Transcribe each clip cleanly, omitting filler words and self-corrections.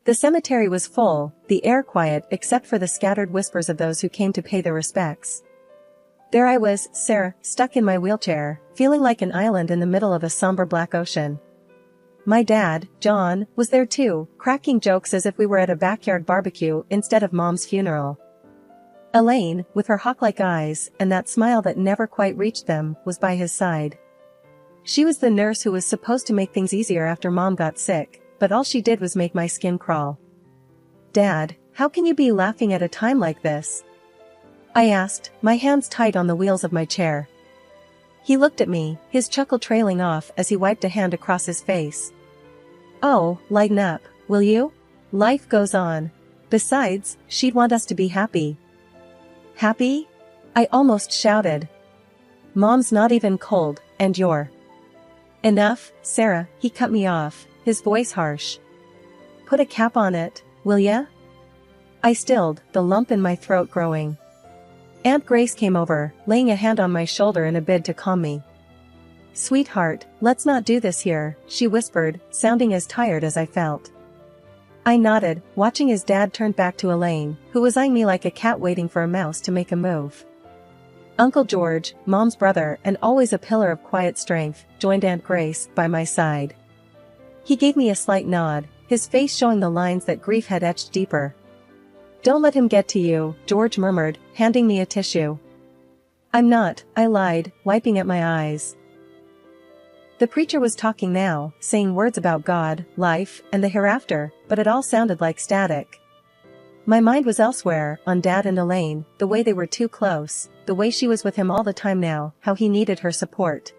The cemetery was full, the air quiet except for the scattered whispers of those who came to pay their respects. There I was, Sarah, stuck in my wheelchair, feeling like an island in the middle of a somber black ocean. My dad, John, was there too, cracking jokes as if we were at a backyard barbecue instead of Mom's funeral. Elaine, with her hawk-like eyes and that smile that never quite reached them, was by his side. She was the nurse who was supposed to make things easier after Mom got sick, but all she did was make my skin crawl. "Dad, how can you be laughing at a time like this?" I asked, my hands tight on the wheels of my chair. He looked at me, his chuckle trailing off as he wiped a hand across his face. "Oh, lighten up, will you? Life goes on. Besides, she'd want us to be happy." "Happy?" I almost shouted. "Mom's not even cold, and you're—" "Enough, Sarah," he cut me off, his voice harsh. "Put a cap on it, will ya?" I stilled, the lump in my throat growing. Aunt Grace came over, laying a hand on my shoulder in a bid to calm me. "Sweetheart, let's not do this here," she whispered, sounding as tired as I felt. I nodded, watching his dad turn back to Elaine, who was eyeing me like a cat waiting for a mouse to make a move. Uncle George, Mom's brother and always a pillar of quiet strength, joined Aunt Grace by my side. He gave me a slight nod, his face showing the lines that grief had etched deeper. "Don't let him get to you," George murmured, handing me a tissue. "I'm not," I lied, wiping at my eyes. The preacher was talking now, saying words about God, life, and the hereafter, but it all sounded like static. My mind was elsewhere, on Dad and Elaine, the way they were too close, the way she was with him all the time now, how he needed her support.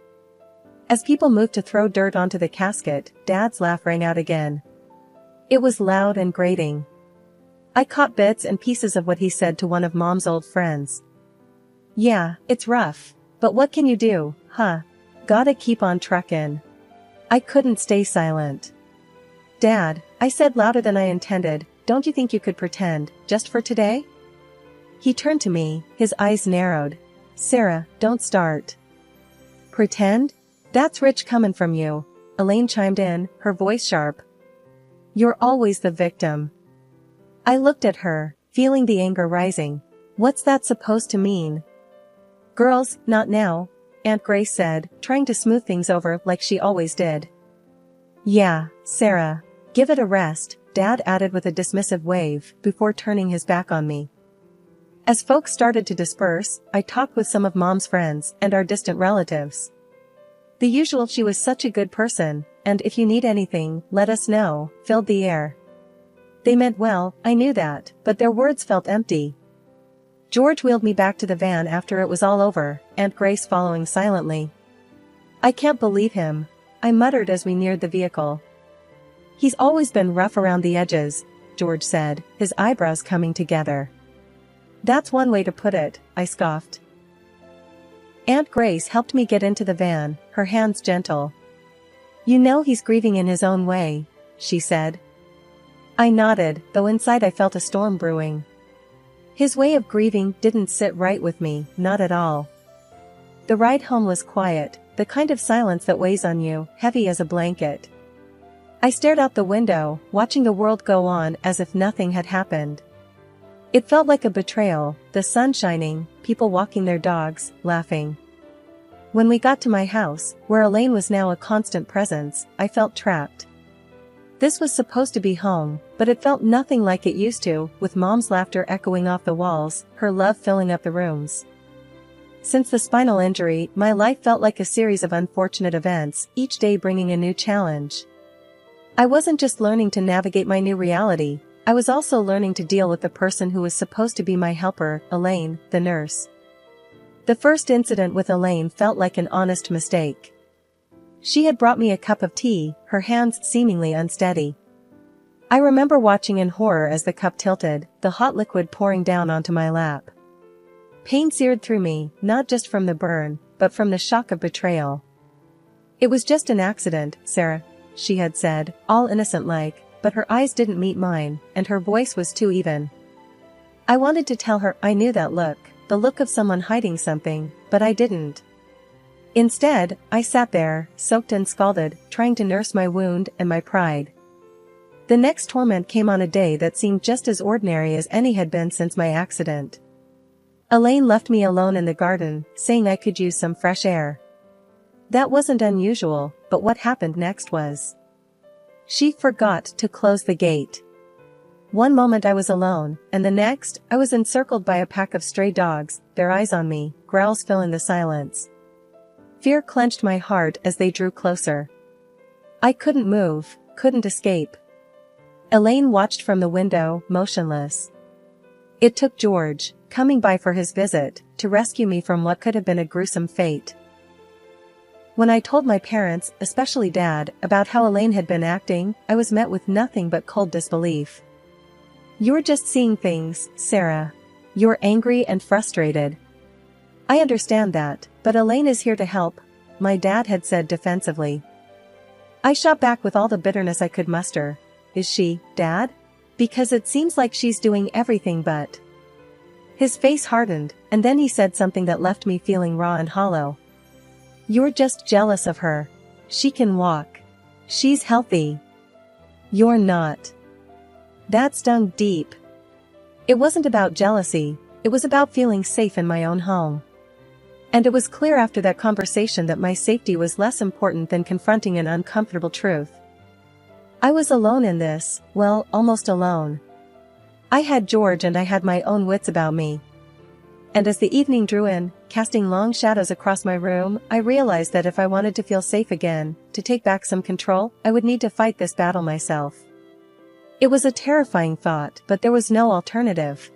As people moved to throw dirt onto the casket, Dad's laugh rang out again. It was loud and grating. I caught bits and pieces of what he said to one of Mom's old friends. "Yeah, it's rough, but what can you do, huh? Gotta keep on truckin'." I couldn't stay silent. "Dad," I said louder than I intended, "don't you think you could pretend, just for today?" He turned to me, his eyes narrowed. "Sarah, don't start." "Pretend? That's rich comin' from you," Elaine chimed in, her voice sharp. "You're always the victim." I looked at her, feeling the anger rising. What's that supposed to mean? "Girls, not now," Aunt Grace said, trying to smooth things over like she always did. "Yeah, Sarah. Give it a rest," Dad added with a dismissive wave, before turning his back on me. As folks started to disperse, I talked with some of Mom's friends and our distant relatives. The usual "she was such a good person, and if you need anything, let us know," filled the air. They meant well, I knew that, but their words felt empty. George wheeled me back to the van after it was all over, Aunt Grace following silently. "I can't believe him," I muttered as we neared the vehicle. "He's always been rough around the edges," George said, his eyebrows coming together. "That's one way to put it," I scoffed. Aunt Grace helped me get into the van, her hands gentle. "You know he's grieving in his own way," she said. I nodded, though inside I felt a storm brewing. His way of grieving didn't sit right with me, not at all. The ride home was quiet, the kind of silence that weighs on you, heavy as a blanket. I stared out the window, watching the world go on as if nothing had happened. It felt like a betrayal, the sun shining, people walking their dogs, laughing. When we got to my house, where Elaine was now a constant presence, I felt trapped. This was supposed to be home, but it felt nothing like it used to, with Mom's laughter echoing off the walls, her love filling up the rooms. Since the spinal injury, my life felt like a series of unfortunate events, each day bringing a new challenge. I wasn't just learning to navigate my new reality, I was also learning to deal with the person who was supposed to be my helper, Elaine, the nurse. The first incident with Elaine felt like an honest mistake. She had brought me a cup of tea, her hands seemingly unsteady. I remember watching in horror as the cup tilted, the hot liquid pouring down onto my lap. Pain seared through me, not just from the burn, but from the shock of betrayal. "It was just an accident, Sarah," she had said, all innocent-like, but her eyes didn't meet mine, and her voice was too even. I wanted to tell her I knew that look, the look of someone hiding something, but I didn't. Instead, I sat there, soaked and scalded, trying to nurse my wound and my pride. The next torment came on a day that seemed just as ordinary as any had been since my accident. Elaine left me alone in the garden, saying I could use some fresh air. That wasn't unusual, but what happened next was. She forgot to close the gate. One moment I was alone, and the next, I was encircled by a pack of stray dogs, their eyes on me, growls filling the silence. Fear clenched my heart as they drew closer. I couldn't move, couldn't escape. Elaine watched from the window, motionless. It took George, coming by for his visit, to rescue me from what could have been a gruesome fate. When I told my parents, especially Dad, about how Elaine had been acting, I was met with nothing but cold disbelief. "You're just seeing things, Sarah. You're angry and frustrated." "I understand that, but Elaine is here to help," my dad had said defensively. I shot back with all the bitterness I could muster. "Is she, Dad? Because it seems like she's doing everything but." His face hardened, and then he said something that left me feeling raw and hollow. "You're just jealous of her. She can walk. She's healthy. You're not." That stung deep. It wasn't about jealousy, it was about feeling safe in my own home. And it was clear after that conversation that my safety was less important than confronting an uncomfortable truth. I was alone in this, well, almost alone. I had George and I had my own wits about me. And as the evening drew in, casting long shadows across my room, I realized that if I wanted to feel safe again, to take back some control, I would need to fight this battle myself. It was a terrifying thought, but there was no alternative.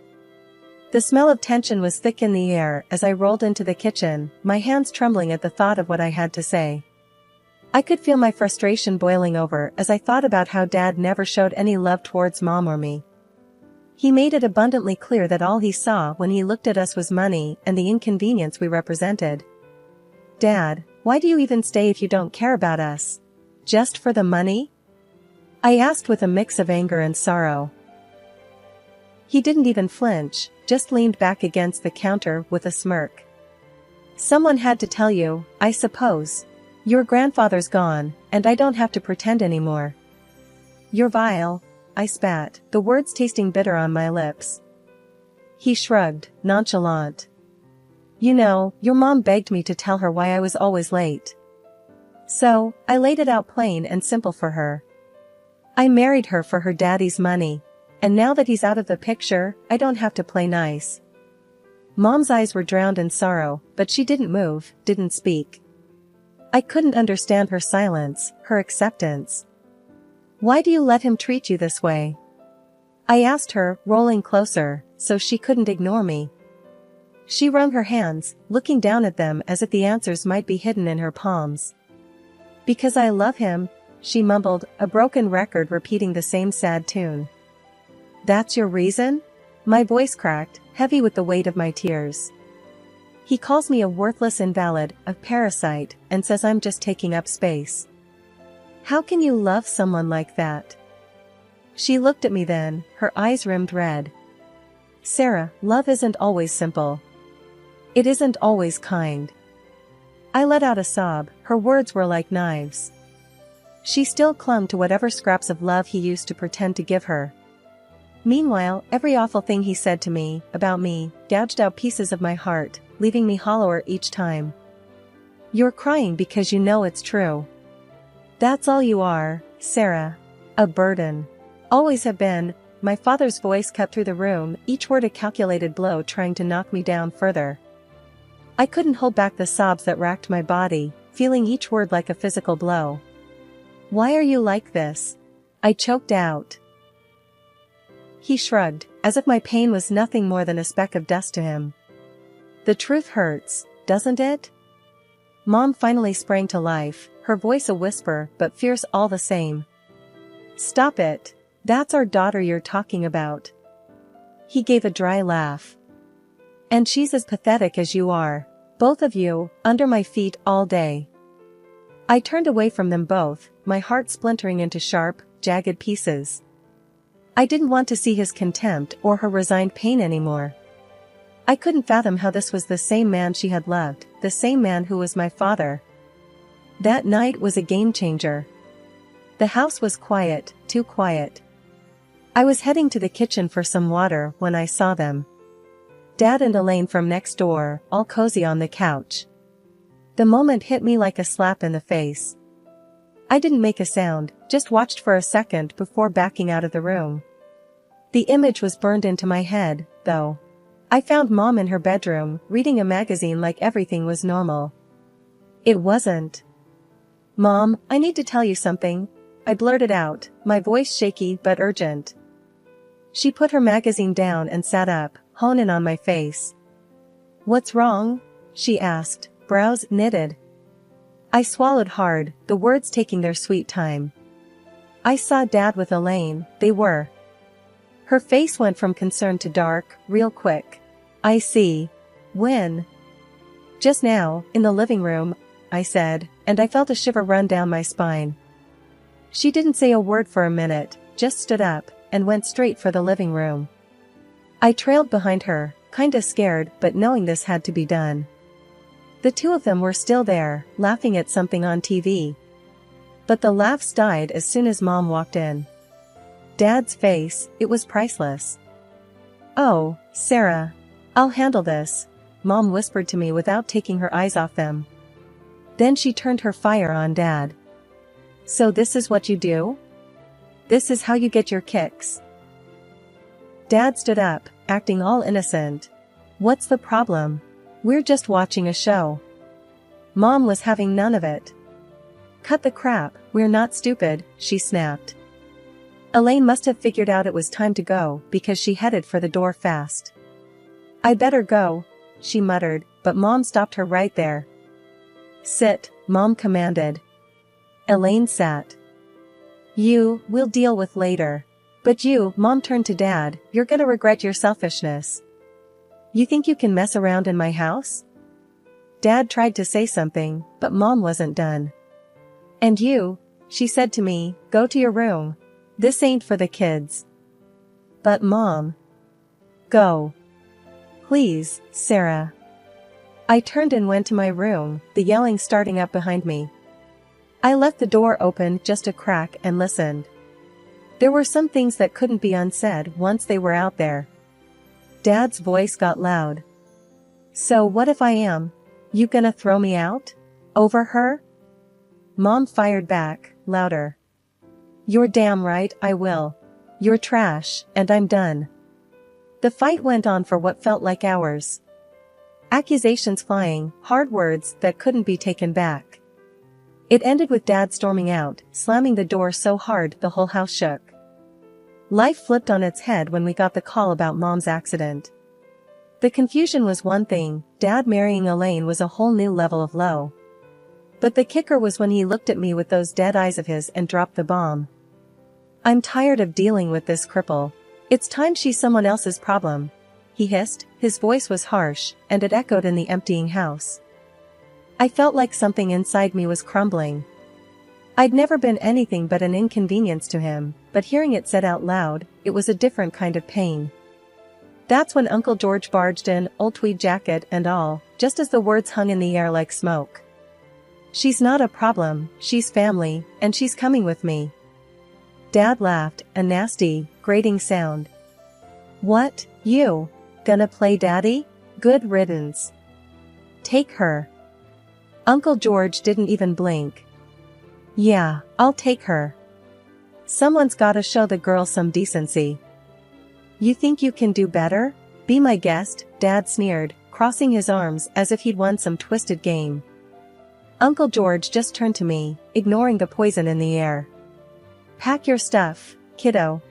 The smell of tension was thick in the air as I rolled into the kitchen, my hands trembling at the thought of what I had to say. I could feel my frustration boiling over as I thought about how Dad never showed any love towards Mom or me. He made it abundantly clear that all he saw when he looked at us was money and the inconvenience we represented. "Dad, why do you even stay if you don't care about us? Just for the money?" I asked with a mix of anger and sorrow. He didn't even flinch, just leaned back against the counter with a smirk. "Someone had to tell you, I suppose. Your grandfather's gone, and I don't have to pretend anymore." "You're vile," I spat, the words tasting bitter on my lips. He shrugged, nonchalant. "You know, your mom begged me to tell her why I was always late. So, I laid it out plain and simple for her. I married her for her daddy's money. And now that he's out of the picture, I don't have to play nice." Mom's eyes were drowned in sorrow, but she didn't move, didn't speak. I couldn't understand her silence, her acceptance. "Why do you let him treat you this way?" I asked her, rolling closer, so she couldn't ignore me. She wrung her hands, looking down at them as if the answers might be hidden in her palms. "Because I love him," she mumbled, a broken record repeating the same sad tune. "That's your reason?" My voice cracked, heavy with the weight of my tears. "He calls me a worthless invalid, a parasite, and says I'm just taking up space. How can you love someone like that?" She looked at me then, her eyes rimmed red. "Sarah, love isn't always simple. It isn't always kind." I let out a sob, her words were like knives. She still clung to whatever scraps of love he used to pretend to give her. Meanwhile, every awful thing he said to me, about me, gouged out pieces of my heart, leaving me hollower each time. "You're crying because you know it's true. That's all you are, Sarah. A burden. Always have been." My father's voice cut through the room, each word a calculated blow trying to knock me down further. I couldn't hold back the sobs that racked my body, feeling each word like a physical blow. "Why are you like this?" I choked out. He shrugged, as if my pain was nothing more than a speck of dust to him. "The truth hurts, doesn't it?" Mom finally sprang to life, her voice a whisper but fierce all the same. "Stop it. That's our daughter you're talking about." He gave a dry laugh. "And she's as pathetic as you are. Both of you, under my feet all day." I turned away from them both, my heart splintering into sharp, jagged pieces. I didn't want to see his contempt or her resigned pain anymore. I couldn't fathom how this was the same man she had loved, the same man who was my father. That night was a game changer. The house was quiet, too quiet. I was heading to the kitchen for some water when I saw them. Dad and Elaine from next door, all cozy on the couch. The moment hit me like a slap in the face. I didn't make a sound, just watched for a second before backing out of the room. The image was burned into my head, though. I found Mom in her bedroom, reading a magazine like everything was normal. It wasn't. "Mom, I need to tell you something," I blurted out, my voice shaky but urgent. She put her magazine down and sat up, honed in on my face. "What's wrong?" she asked, brows knitted. I swallowed hard, the words taking their sweet time. I saw Dad with Elaine, they were. Her face went from concern to dark, real quick. "I see. When?" "Just now, in the living room," I said, and I felt a shiver run down my spine. She didn't say a word for a minute, just stood up, and went straight for the living room. I trailed behind her, kinda scared but knowing this had to be done. The two of them were still there, laughing at something on TV. But the laughs died as soon as Mom walked in. Dad's face, it was priceless. "Oh, Sarah. I'll handle this," Mom whispered to me without taking her eyes off them. Then she turned her fire on Dad. "So this is what you do? This is how you get your kicks?" Dad stood up, acting all innocent. "What's the problem? We're just watching a show." Mom was having none of it. "Cut the crap, we're not stupid," she snapped. Elaine must have figured out it was time to go because she headed for the door fast. "I better go," she muttered, but Mom stopped her right there. "Sit," Mom commanded. Elaine sat. We'll deal with later. But you," Mom turned to Dad, "you're gonna regret your selfishness. You think you can mess around in my house?" Dad tried to say something, but Mom wasn't done. "And you," she said to me, "go to your room. This ain't for the kids." "But Mom." "Go. Please, Sarah." I turned and went to my room, the yelling starting up behind me. I left the door open just a crack and listened. There were some things that couldn't be unsaid once they were out there. Dad's voice got loud. "So what if I am? You gonna throw me out? Over her?" Mom fired back, louder. "You're damn right I will. You're trash, and I'm done." The fight went on for what felt like hours. Accusations flying, hard words that couldn't be taken back. It ended with Dad storming out, slamming the door so hard the whole house shook. Life flipped on its head when we got the call about Mom's accident. The confusion was one thing, Dad marrying Elaine was a whole new level of low. But the kicker was when he looked at me with those dead eyes of his and dropped the bomb. "I'm tired of dealing with this cripple. It's time she's someone else's problem," he hissed, his voice was harsh, and it echoed in the emptying house. I felt like something inside me was crumbling. I'd never been anything but an inconvenience to him, but hearing it said out loud, it was a different kind of pain. That's when Uncle George barged in, old tweed jacket and all, just as the words hung in the air like smoke. "She's not a problem, she's family, and she's coming with me." Dad laughed, a nasty, grating sound. "What, you? Gonna play daddy? Good riddance. Take her." Uncle George didn't even blink. "Yeah, I'll take her. Someone's gotta show the girl some decency." "You think you can do better? Be my guest," Dad sneered, crossing his arms as if he'd won some twisted game. Uncle George just turned to me, ignoring the poison in the air. "Pack your stuff, kiddo.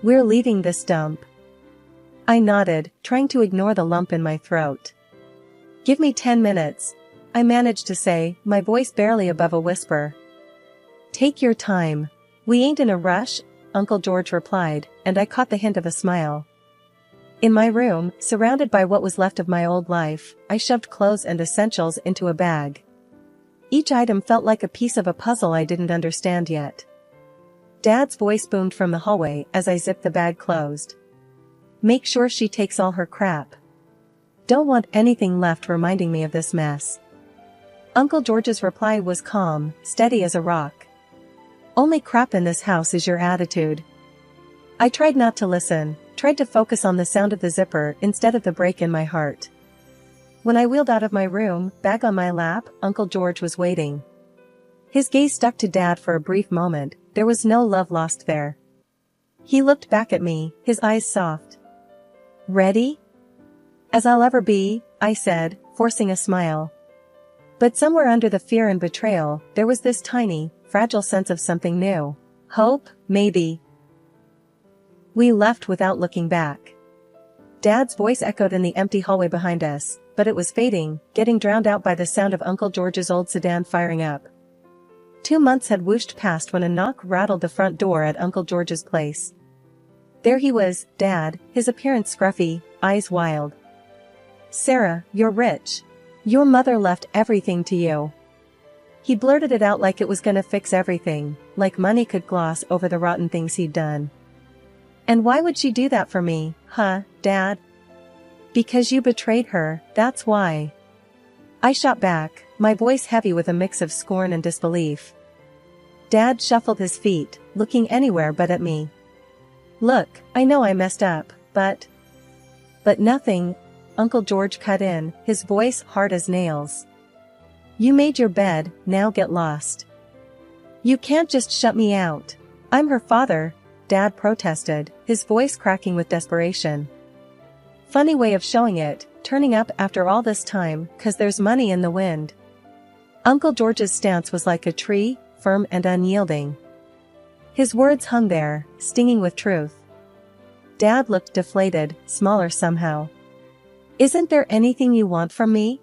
We're leaving this dump." I nodded, trying to ignore the lump in my throat. "Give me 10 minutes. I managed to say, my voice barely above a whisper. "Take your time. We ain't in a rush," Uncle George replied, and I caught the hint of a smile. In my room, surrounded by what was left of my old life, I shoved clothes and essentials into a bag. Each item felt like a piece of a puzzle I didn't understand yet. Dad's voice boomed from the hallway as I zipped the bag closed. "Make sure she takes all her crap. Don't want anything left reminding me of this mess." Uncle George's reply was calm, steady as a rock. Only crap in this house is your attitude. I tried not to listen, tried to focus on the sound of the zipper instead of the break in my heart. When I wheeled out of my room, bag on my lap, Uncle George was waiting. His gaze stuck to Dad for a brief moment. There was no love lost there. He looked back at me, his eyes soft. Ready? As I'll ever be, I said, forcing a smile. But somewhere under the fear and betrayal, there was this tiny, fragile sense of something new. Hope, maybe. We left without looking back. Dad's voice echoed in the empty hallway behind us, but it was fading, getting drowned out by the sound of Uncle George's old sedan firing up. 2 months had whooshed past when a knock rattled the front door at Uncle George's place. There he was, Dad, his appearance scruffy, eyes wild. Sarah, you're rich. Your mother left everything to you. He blurted it out like it was gonna fix everything, like money could gloss over the rotten things he'd done. And why would she do that for me, huh, Dad? Because you betrayed her, that's why. I shot back, my voice heavy with a mix of scorn and disbelief. Dad shuffled his feet, looking anywhere but at me. Look, I know I messed up, but nothing, Uncle George cut in, his voice hard as nails. You made your bed, now get lost. You can't just shut me out. I'm her father, Dad protested, his voice cracking with desperation. Funny way of showing it, turning up after all this time, 'cause there's money in the wind. Uncle George's stance was like a tree, firm and unyielding. His words hung there, stinging with truth. Dad looked deflated, smaller somehow. Isn't there anything you want from me?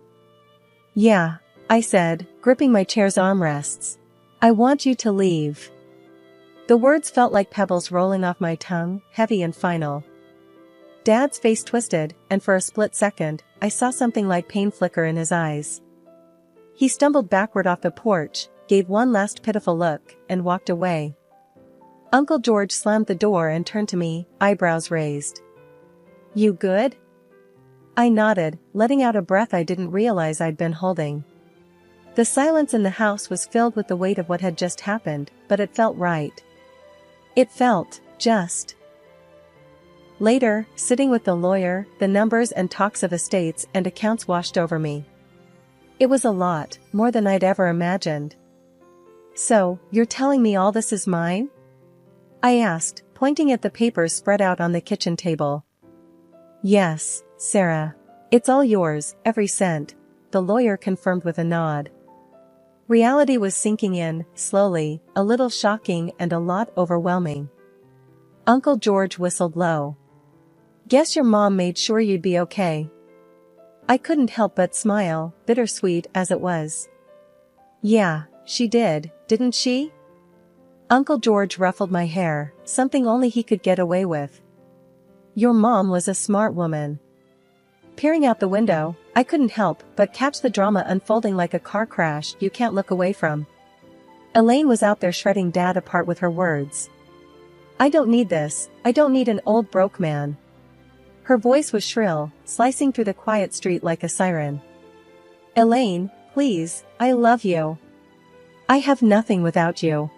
Yeah, I said, gripping my chair's armrests. I want you to leave. The words felt like pebbles rolling off my tongue, heavy and final. Dad's face twisted, and for a split second, I saw something like pain flicker in his eyes. He stumbled backward off the porch, gave one last pitiful look, and walked away. Uncle George slammed the door and turned to me, eyebrows raised. You good? I nodded, letting out a breath I didn't realize I'd been holding. The silence in the house was filled with the weight of what had just happened, but it felt right. It felt just. Later, sitting with the lawyer, the numbers and talks of estates and accounts washed over me. It was a lot, more than I'd ever imagined. So, you're telling me all this is mine? I asked, pointing at the papers spread out on the kitchen table. Yes, Sarah. It's all yours, every cent, the lawyer confirmed with a nod. Reality was sinking in, slowly, a little shocking and a lot overwhelming. Uncle George whistled low. Guess your mom made sure you'd be okay. I couldn't help but smile, bittersweet as it was. Yeah, she did, didn't she? Uncle George ruffled my hair, something only he could get away with. Your mom was a smart woman. Peering out the window, I couldn't help but catch the drama unfolding like a car crash you can't look away from. Elaine was out there shredding Dad apart with her words. I don't need this, I don't need an old broke man. Her voice was shrill, slicing through the quiet street like a siren. Elaine, please, I love you. I have nothing without you.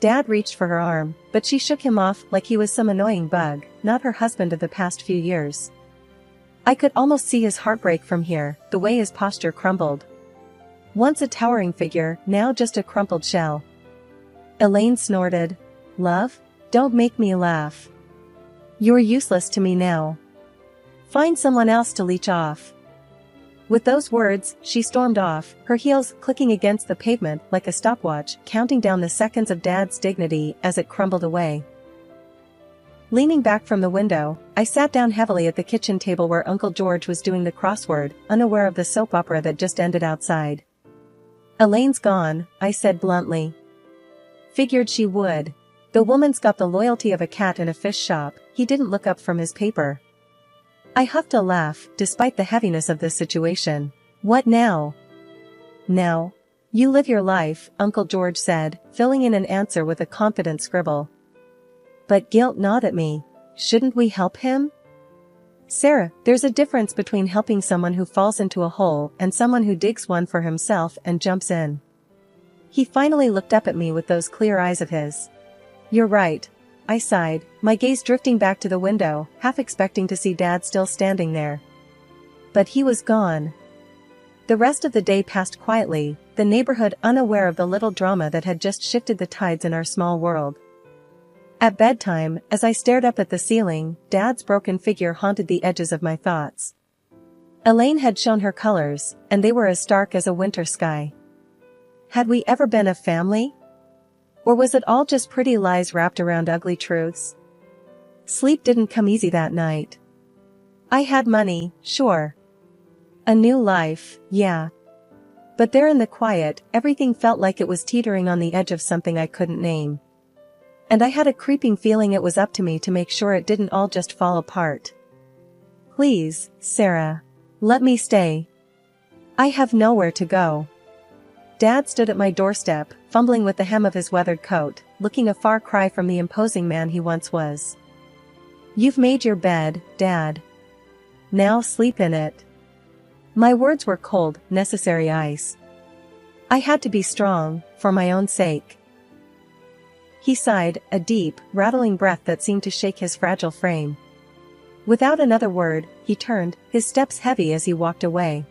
Dad reached for her arm, but she shook him off like he was some annoying bug, not her husband of the past few years. I could almost see his heart break from here, the way his posture crumbled. Once a towering figure, now just a crumpled shell. Elaine snorted. Love? Don't make me laugh. You're useless to me now. Find someone else to leech off. With those words, she stormed off, her heels clicking against the pavement like a stopwatch, counting down the seconds of Dad's dignity as it crumbled away. Leaning back from the window, I sat down heavily at the kitchen table where Uncle George was doing the crossword, unaware of the soap opera that just ended outside. Elaine's gone, I said bluntly. Figured she would. The woman's got the loyalty of a cat in a fish shop. He didn't look up from his paper. I huffed a laugh, despite the heaviness of this situation. What now? Now? You live your life, Uncle George said, filling in an answer with a confident scribble. But guilt gnawed at me. Shouldn't we help him? Sarah, there's a difference between helping someone who falls into a hole and someone who digs one for himself and jumps in. He finally looked up at me with those clear eyes of his. "You're right," I sighed, my gaze drifting back to the window, half expecting to see Dad still standing there. But he was gone. The rest of the day passed quietly, the neighborhood unaware of the little drama that had just shifted the tides in our small world. At bedtime, as I stared up at the ceiling, Dad's broken figure haunted the edges of my thoughts. Elaine had shown her colors, and they were as stark as a winter sky. Had we ever been a family? Or was it all just pretty lies wrapped around ugly truths? Sleep didn't come easy that night. I had money, sure. A new life, yeah. But there in the quiet, everything felt like it was teetering on the edge of something I couldn't name. And I had a creeping feeling it was up to me to make sure it didn't all just fall apart. "Please, Sarah. Let me stay. I have nowhere to go." Dad stood at my doorstep, fumbling with the hem of his weathered coat, looking a far cry from the imposing man he once was. "You've made your bed, Dad. Now sleep in it." My words were cold, necessary ice. I had to be strong, for my own sake. He sighed, a deep, rattling breath that seemed to shake his fragile frame. Without another word, he turned, his steps heavy as he walked away.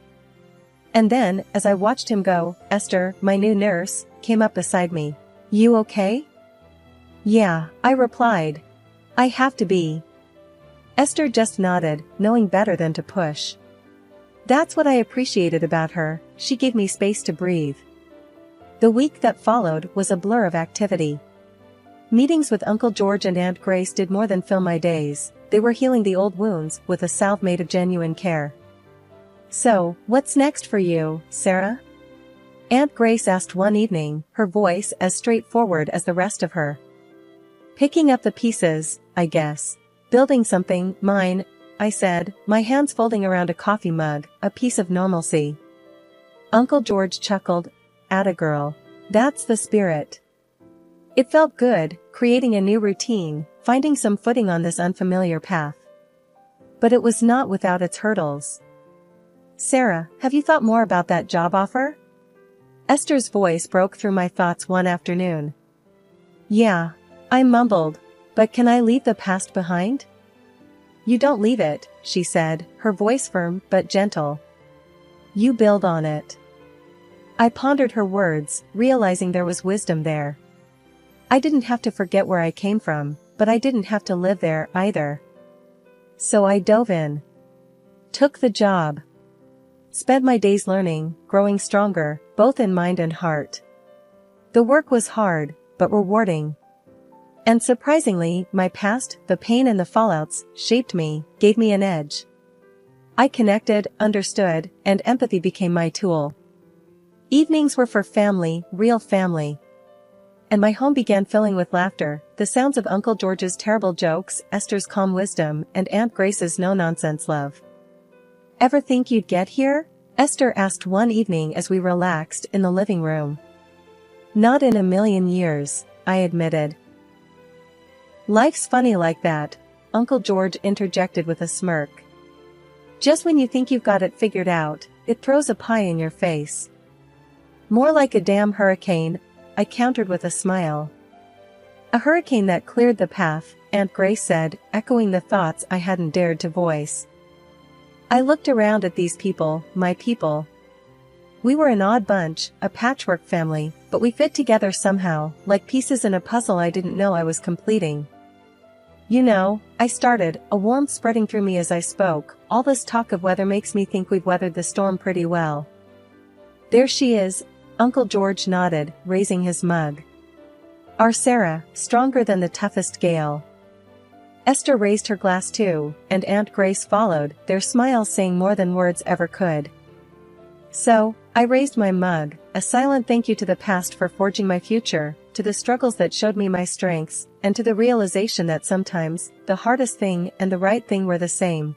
And then, as I watched him go, Esther, my new nurse, came up beside me. "You okay?" "Yeah," I replied. "I have to be." Esther just nodded, knowing better than to push. That's what I appreciated about her, she gave me space to breathe. The week that followed was a blur of activity. Meetings with Uncle George and Aunt Grace did more than fill my days, they were healing the old wounds with a salve made of genuine care. "So, what's next for you, Sarah?" Aunt Grace asked one evening, her voice as straightforward as the rest of her. "Picking up the pieces, I guess. Building something, mine," I said, my hands folding around a coffee mug, a piece of normalcy. Uncle George chuckled. "Atta girl. That's the spirit." It felt good, creating a new routine, finding some footing on this unfamiliar path. But it was not without its hurdles. "Sarah, have you thought more about that job offer?" Esther's voice broke through my thoughts one afternoon. "Yeah," I mumbled, "but can I leave the past behind?" "You don't leave it," she said, her voice firm but gentle. "You build on it." I pondered her words, realizing there was wisdom there. I didn't have to forget where I came from, but I didn't have to live there either. So I dove in. Took the job. Spent my days learning, growing stronger, both in mind and heart. The work was hard, but rewarding. And surprisingly, my past, the pain and the fallouts, shaped me, gave me an edge. I connected, understood, and empathy became my tool. Evenings were for family, real family. And my home began filling with laughter, the sounds of Uncle George's terrible jokes, Esther's calm wisdom, and Aunt Grace's no-nonsense love. "Ever think you'd get here?" Esther asked one evening as we relaxed in the living room. "Not in a million years," I admitted. "Life's funny like that," Uncle George interjected with a smirk. "Just when you think you've got it figured out, it throws a pie in your face." "More like a damn hurricane," I countered with a smile. "A hurricane that cleared the path," Aunt Grace said, echoing the thoughts I hadn't dared to voice. I looked around at these people, my people. We were an odd bunch, a patchwork family, but we fit together somehow, like pieces in a puzzle I didn't know I was completing. "You know," I started, a warmth spreading through me as I spoke, "all this talk of weather makes me think we've weathered the storm pretty well." "There she is," Uncle George nodded, raising his mug. "Our Sarah, stronger than the toughest gale." Esther raised her glass too, and Aunt Grace followed, their smiles saying more than words ever could. So, I raised my mug, a silent thank you to the past for forging my future, to the struggles that showed me my strengths, and to the realization that sometimes, the hardest thing and the right thing were the same.